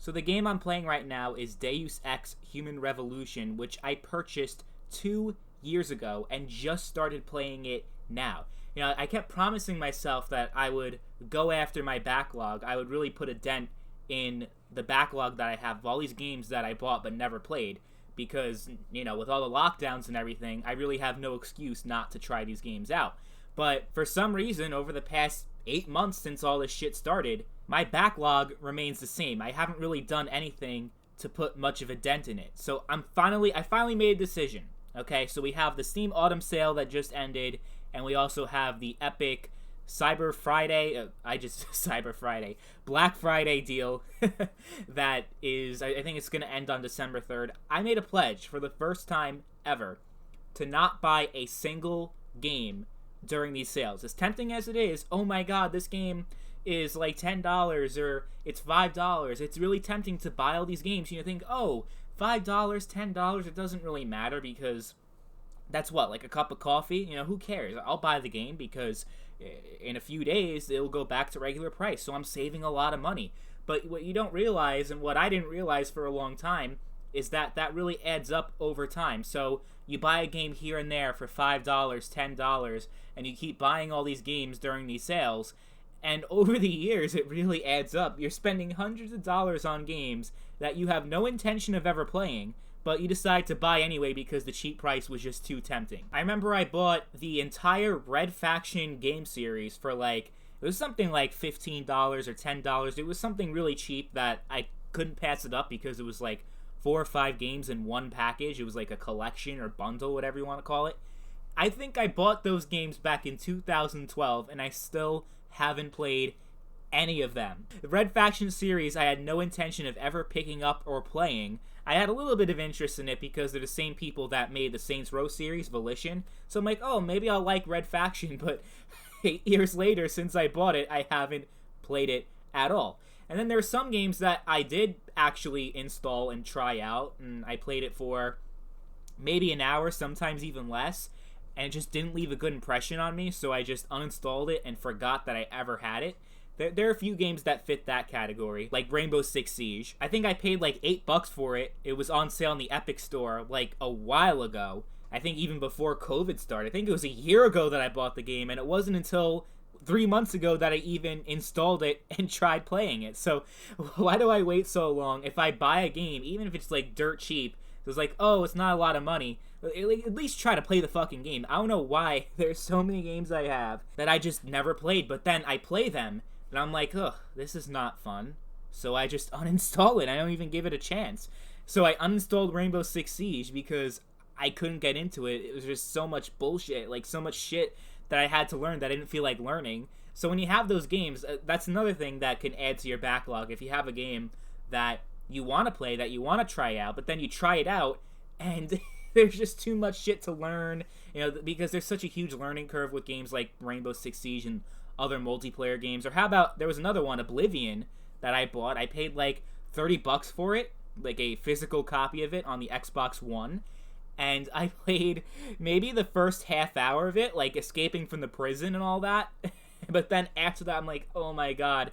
So the game I'm playing right now is Deus Ex Human Revolution, which I purchased 2 years ago and just started playing it now. You know, I kept promising myself that I would go after my backlog. I would really put a dent in the backlog that I have of all these games that I bought but never played. Because, you know, with all the lockdowns and everything, I really have no excuse not to try these games out. But for some reason, over the past 8 months since all this shit started, my backlog remains the same. I haven't really done anything to put much of a dent in it. So I finally made a decision. Okay, so we have the Steam Autumn Sale that just ended, and we also have the epic Cyber Friday, Cyber Friday, Black Friday deal that is, I think it's going to end on December 3rd. I made a pledge for the first time ever to not buy a single game during these sales. As tempting as it is, oh my god, this game is like $10 or it's $5. It's really tempting to buy all these games. You think, oh, $5, $10, it doesn't really matter because that's what, like a cup of coffee? You know, who cares? I'll buy the game because in a few days it'll go back to regular price, so I'm saving a lot of money. But what you don't realize, and what I didn't realize for a long time, is that that really adds up over time. So you buy a game here and there for $5, $10, and you keep buying all these games during these sales, and over the years it really adds up. You're spending hundreds of dollars on games that you have no intention of ever playing, but you decide to buy anyway because the cheap price was just too tempting. I remember I bought the entire Red Faction game series for it was something like $15 or $10. It was something really cheap that I couldn't pass it up because it was like 4 or 5 games in one package. It was like a collection or bundle, whatever you want to call it. I think I bought those games back in 2012, and I still haven't played any of them. The Red Faction series I had no intention of ever picking up or playing. I had a little bit of interest in it because they're the same people that made the Saints Row series, Volition. So I'm like, oh, maybe I'll like Red Faction, but 8 years later, since I bought it, I haven't played it at all. And then there are some games that I did actually install and try out, and I played it for maybe an hour, sometimes even less, and it just didn't leave a good impression on me, so I just uninstalled it and forgot that I ever had it. There are a few games that fit that category, like Rainbow Six Siege. I think I paid like $8 for it. It was on sale in the Epic Store like a while ago. I think even before COVID started. I think it was a year ago that I bought the game, and it wasn't until 3 months ago that I even installed it and tried playing it. So why do I wait so long? If I buy a game, even if it's like dirt cheap, it's like, oh, it's not a lot of money, at least try to play the fucking game. I don't know why there's so many games I have that I just never played, but then I play them and I'm like, ugh, this is not fun. So I just uninstall it. I don't even give it a chance. So I uninstalled Rainbow Six Siege because I couldn't get into it. It was just so much bullshit, like so much shit that I had to learn that I didn't feel like learning. So when you have those games, that's another thing that can add to your backlog. If you have a game that you want to play, that you want to try out, but then you try it out and there's just too much shit to learn, you know, because there's such a huge learning curve with games like Rainbow Six Siege and other multiplayer games. Or how about, there was another one, Oblivion, that I bought. I paid like $30 for it, like a physical copy of it on the Xbox One. And I played maybe the first half hour of it, like escaping from the prison and all that. But then after that, I'm like, oh my god,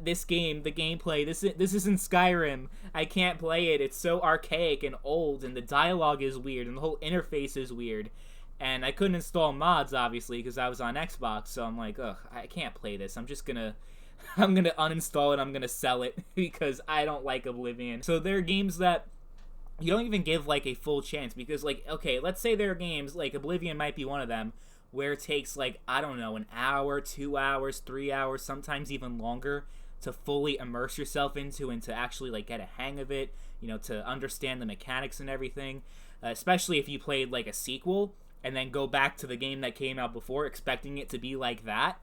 this game, the gameplay, this isn't Skyrim. I can't play it. It's so archaic and old, and the dialogue is weird, and the whole interface is weird. And I couldn't install mods, obviously, because I was on Xbox, so I'm like, ugh, I can't play this. I'm gonna uninstall it, I'm gonna sell it, because I don't like Oblivion. So there are games that you don't even give, like, a full chance, because, like, okay, let's say there are games, like Oblivion might be one of them, where it takes, like, I don't know, an hour, 2 hours, 3 hours, sometimes even longer, to fully immerse yourself into and to actually, like, get a hang of it, you know, to understand the mechanics and everything, especially if you played, like, a sequel, and then go back to the game that came out before expecting it to be like that.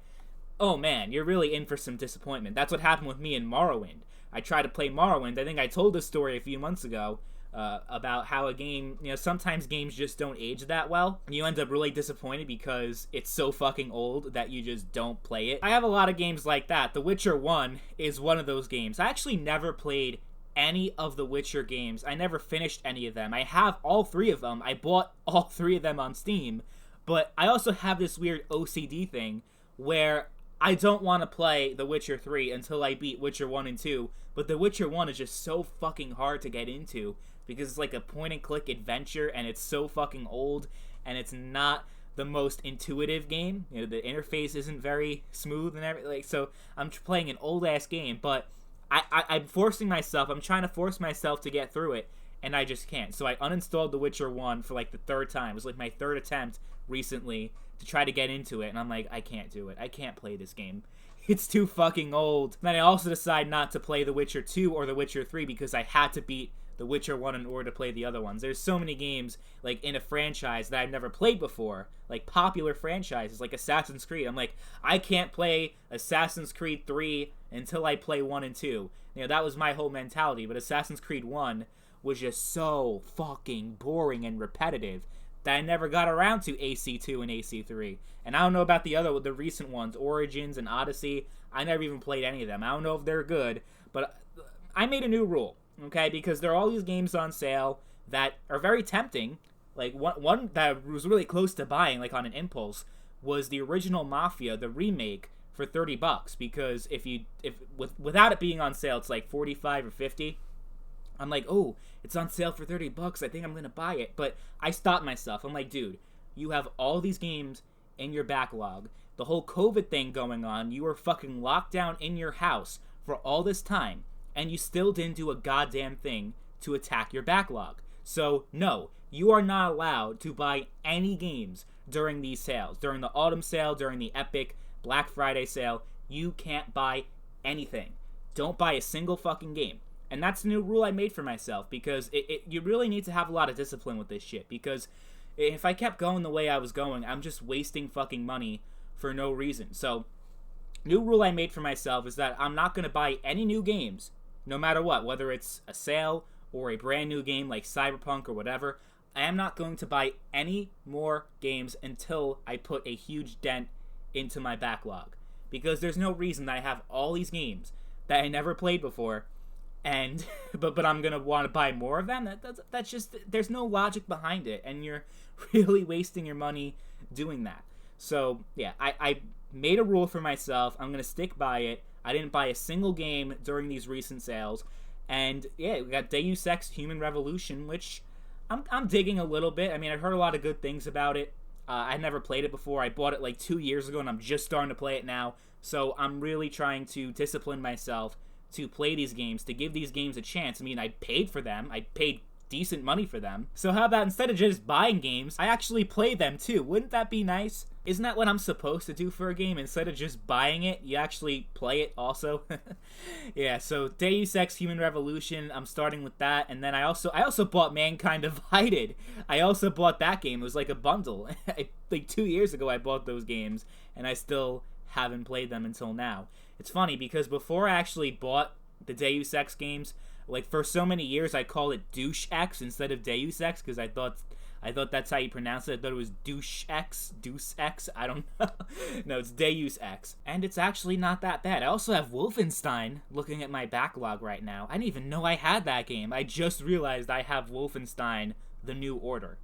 Oh man, you're really in for some disappointment. That's what happened with me in Morrowind. I tried to play Morrowind. I think I told this story a few months ago about how a game, you know, sometimes games just don't age that well. And you end up really disappointed because it's so fucking old that you just don't play it. I have a lot of games like that. The Witcher 1 is one of those games. I actually never played any of the Witcher games. I never finished any of them. I have all 3 of them. I bought all 3 of them on Steam. But I also have this weird OCD thing where I don't want to play The Witcher 3 until I beat Witcher 1 and 2, but The Witcher 1 is just so fucking hard to get into because it's like a point-and-click adventure, and it's so fucking old, and it's not the most intuitive game. You know, the interface isn't very smooth and everything. Like, so I'm playing an old-ass game, but I'm forcing myself. I'm trying to force myself to get through it, and I just can't. So I uninstalled The Witcher 1 for like the third time. It was like my third attempt recently to try to get into it, and I'm like, I can't do it. I can't play this game. It's too fucking old. Then I also decide not to play The Witcher 2 or The Witcher 3 because I had to beat The Witcher 1 in order to play the other ones. There's so many games, like, in a franchise that I've never played before, like popular franchises, like Assassin's Creed. I'm like, I can't play Assassin's Creed 3 until I play 1 and 2. You know, that was my whole mentality, but Assassin's Creed 1 was just so fucking boring and repetitive that I never got around to AC2 and AC3. And I don't know about the recent ones, Origins and Odyssey. I never even played any of them. I don't know if they're good, but I made a new rule, okay? Because there are all these games on sale that are very tempting. Like, one that was really close to buying, like on an impulse, was the original Mafia, the remake, for $30. Because without it being on sale, it's like 45 or 50. I'm like, oh, it's on sale for $30. I think I'm gonna buy it. But I stopped myself. I'm like, dude, you have all these games in your backlog. The whole COVID thing going on. You were fucking locked down in your house for all this time, and you still didn't do a goddamn thing to attack your backlog. So, no, you are not allowed to buy any games during these sales. During the autumn sale, during the Epic Black Friday sale, you can't buy anything. Don't buy a single fucking game. And that's the new rule I made for myself, because you really need to have a lot of discipline with this shit, because if I kept going the way I was going, I'm just wasting fucking money for no reason. So, new rule I made for myself is that I'm not going to buy any new games, no matter what, whether it's a sale or a brand new game like Cyberpunk or whatever. I am not going to buy any more games until I put a huge dent into my backlog, because there's no reason that I have all these games that I never played before, and but I'm gonna want to buy more of them. That's just, there's no logic behind it, and you're really wasting your money doing that. So yeah, I made a rule for myself. I'm gonna stick by it. I didn't buy a single game during these recent sales, and yeah, we got Deus Ex Human Revolution, which I'm digging a little bit. I mean, I've heard a lot of good things about it. I never played it before. I bought it like 2 years ago, and I'm just starting to play it now. So I'm really trying to discipline myself to play these games, to give these games a chance. I mean, I paid for them. I paid decent money for them. So how about, instead of just buying games, I actually play them too? Wouldn't that be nice? Isn't that what I'm supposed to do for a game? Instead of just buying it, you actually play it also? Yeah, so Deus Ex Human Revolution, I'm starting with that. And then I also bought Mankind Divided. I also bought that game. It was like a bundle. Like 2 years ago I bought those games, and I still haven't played them until now. It's funny, because before I actually bought the Deus Ex games, like, for so many years I called it Douche X instead of Deus Ex, because I thought that's how you pronounce it. I thought it was Douche X, Deuce X, I don't know. No, it's Deus Ex. And it's actually not that bad. I also have Wolfenstein looking at my backlog right now. I didn't even know I had that game. I just realized I have Wolfenstein The New Order.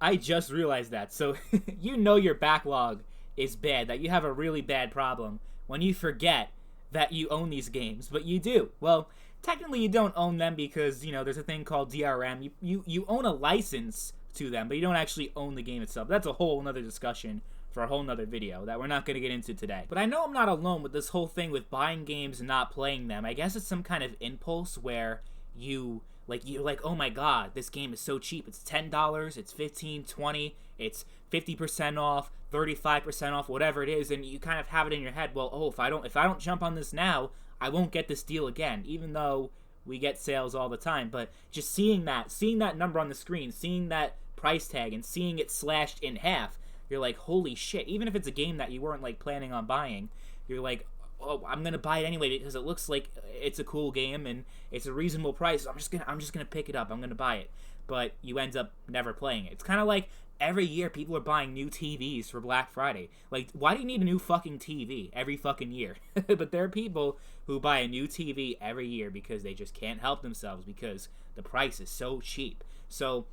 I just realized that. So, you know your backlog is bad, that you have a really bad problem when you forget that you own these games, but you do. Well, technically you don't own them, because, you know, there's a thing called DRM. You own a license to them, but you don't actually own the game itself. That's a whole nother discussion for a whole nother video that we're not going to get into today. But I know I'm not alone with this whole thing with buying games and not playing them. I guess it's some kind of impulse where you're like, oh my god, this game is so cheap. It's $10, it's $15, $20, it's 50% off, 35% off, whatever it is, and you kind of have it in your head, well, oh, if I don't jump on this now, I won't get this deal again, even though we get sales all the time. But just seeing that number on the screen, seeing that price tag, and seeing it slashed in half, you're like, holy shit. Even if it's a game that you weren't like planning on buying, you're like, oh, I'm gonna buy it anyway because it looks like it's a cool game and it's a reasonable price. So I'm just gonna pick it up. I'm gonna buy it. But you end up never playing it. It's kind of like every year people are buying new TVs for Black Friday. Like, why do you need a new fucking TV every fucking year? But there are people who buy a new TV every year because they just can't help themselves, because the price is so cheap. So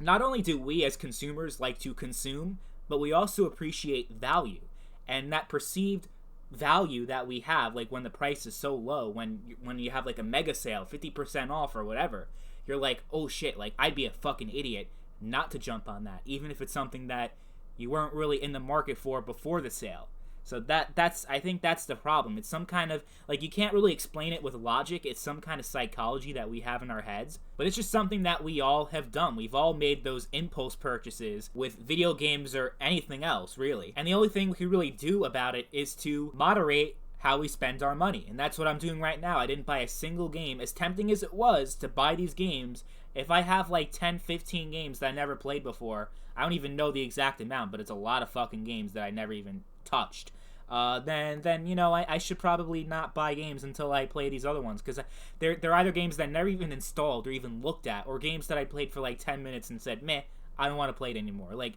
not only do we as consumers like to consume, but we also appreciate value. And that perceived value that we have, like when the price is so low, when you have like a mega sale, 50% off or whatever, you're like, oh shit, like I'd be a fucking idiot not to jump on that, even if it's something that you weren't really in the market for before the sale. So that's I think that's the problem. It's some kind of, like, you can't really explain it with logic. It's some kind of psychology that we have in our heads. But it's just something that we all have done. We've all made those impulse purchases with video games or anything else, really. And the only thing we can really do about it is to moderate how we spend our money. And that's what I'm doing right now. I didn't buy a single game. As tempting as it was to buy these games, if I have like 10, 15 games that I never played before, I don't even know the exact amount, but it's a lot of fucking games that I never even touched, then you know, I should probably not buy games until I play these other ones, because they're either games that I never even installed or even looked at, or games that I played for like 10 minutes and said, meh, I don't want to play it anymore. Like,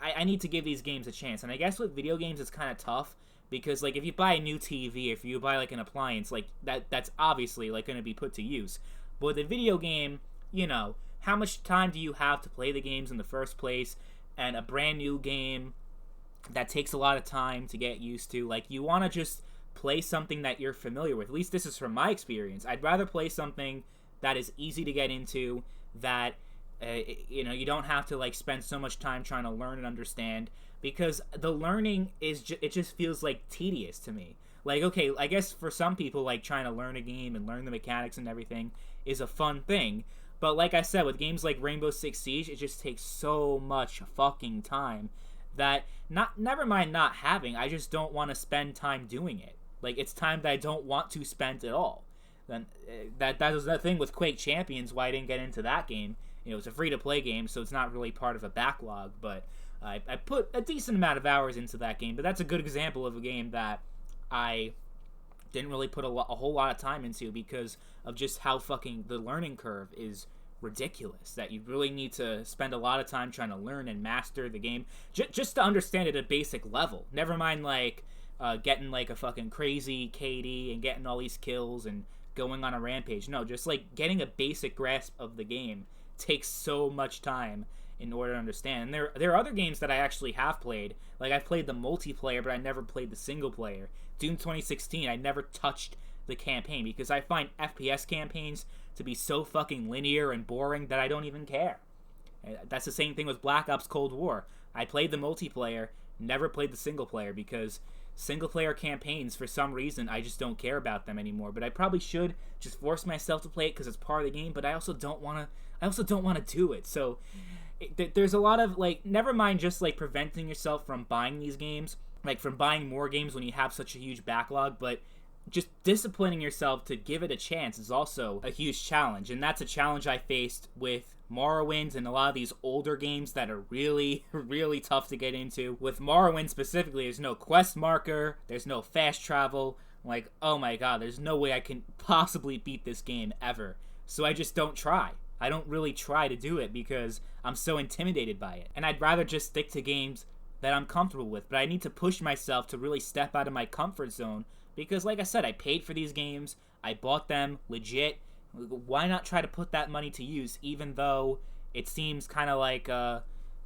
I need to give these games a chance. And I guess with video games it's kind of tough, because like if you buy a new TV, if you buy like an appliance, like that's obviously like going to be put to use. But with a video game, you know, how much time do you have to play the games in the first place? And a brand new game that takes a lot of time to get used to. Like, you want to just play something that you're familiar with. At least this is from my experience. I'd rather play something that is easy to get into, that you know, you don't have to like spend so much time trying to learn and understand, because the learning is it just feels like tedious to me. Like, okay, I guess for some people, like, trying to learn a game and learn the mechanics and everything is a fun thing. But like I said, with games like Rainbow Six Siege, it just takes so much fucking time that, never mind not having, I just don't want to spend time doing it. Like, it's time that I don't want to spend at all. Then that was the thing with Quake Champions, why I didn't get into that game. You know, it's a free-to-play game, so it's not really part of a backlog, but I put a decent amount of hours into that game. But that's a good example of a game that I didn't really put a whole lot of time into, because of just how fucking the learning curve is ridiculous, that you really need to spend a lot of time trying to learn and master the game just to understand it at a basic level. Never mind like getting like a fucking crazy KD and getting all these kills and going on a rampage. No, just like getting a basic grasp of the game takes so much time in order to understand. And there are other games that I actually have played. Like, I've played the multiplayer, but I never played the single player. Doom 2016, I never touched the campaign, because I find FPS campaigns to be so fucking linear and boring that I don't even care. That's the same thing with Black Ops Cold War. I played the multiplayer, never played the single player, because single player campaigns, for some reason, I just don't care about them anymore. But I probably should just force myself to play it because it's part of the game, but I also don't want to do it. So there's a lot of, like, never mind just like preventing yourself from buying these games, like from buying more games when you have such a huge backlog, but just disciplining yourself to give it a chance is also a huge challenge. And that's a challenge I faced with Morrowind and a lot of these older games that are really, really tough to get into. With Morrowind specifically, there's no quest marker, there's no fast travel. Like, oh my god, there's no way I can possibly beat this game ever. So I just don't try. I don't really try to do it because I'm so intimidated by it. And I'd rather just stick to games that I'm comfortable with. But I need to push myself to really step out of my comfort zone, because like I said, I paid for these games, I bought them legit. Why not try to put that money to use, even though it seems kind of like,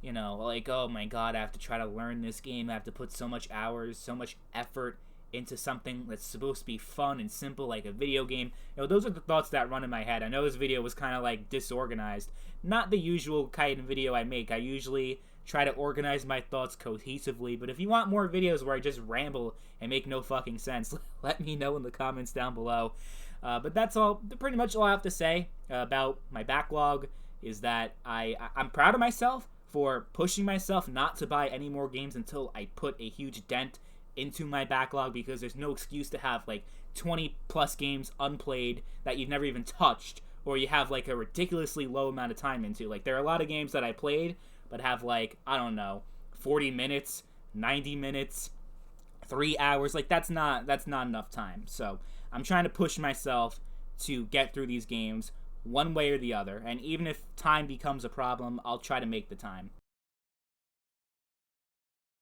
you know, like, oh my god, I have to try to learn this game, I have to put so much hours, so much effort into something that's supposed to be fun and simple, like a video game. You know, those are the thoughts that run in my head. I know this video was kind of like disorganized. Not the usual kind of video I make. I usually try to organize my thoughts cohesively, but if you want more videos where I just ramble and make no fucking sense, let me know in the comments down below. But that's pretty much all I have to say about my backlog, is that I'm proud of myself for pushing myself not to buy any more games until I put a huge dent into my backlog, because there's no excuse to have like 20 plus games unplayed that you've never even touched, or you have like a ridiculously low amount of time into. Like, there are a lot of games that I played but have like, I don't know, 40 minutes, 90 minutes, 3 hours. Like, that's not enough time. So I'm trying to push myself to get through these games one way or the other, and even if time becomes a problem, I'll try to make the time.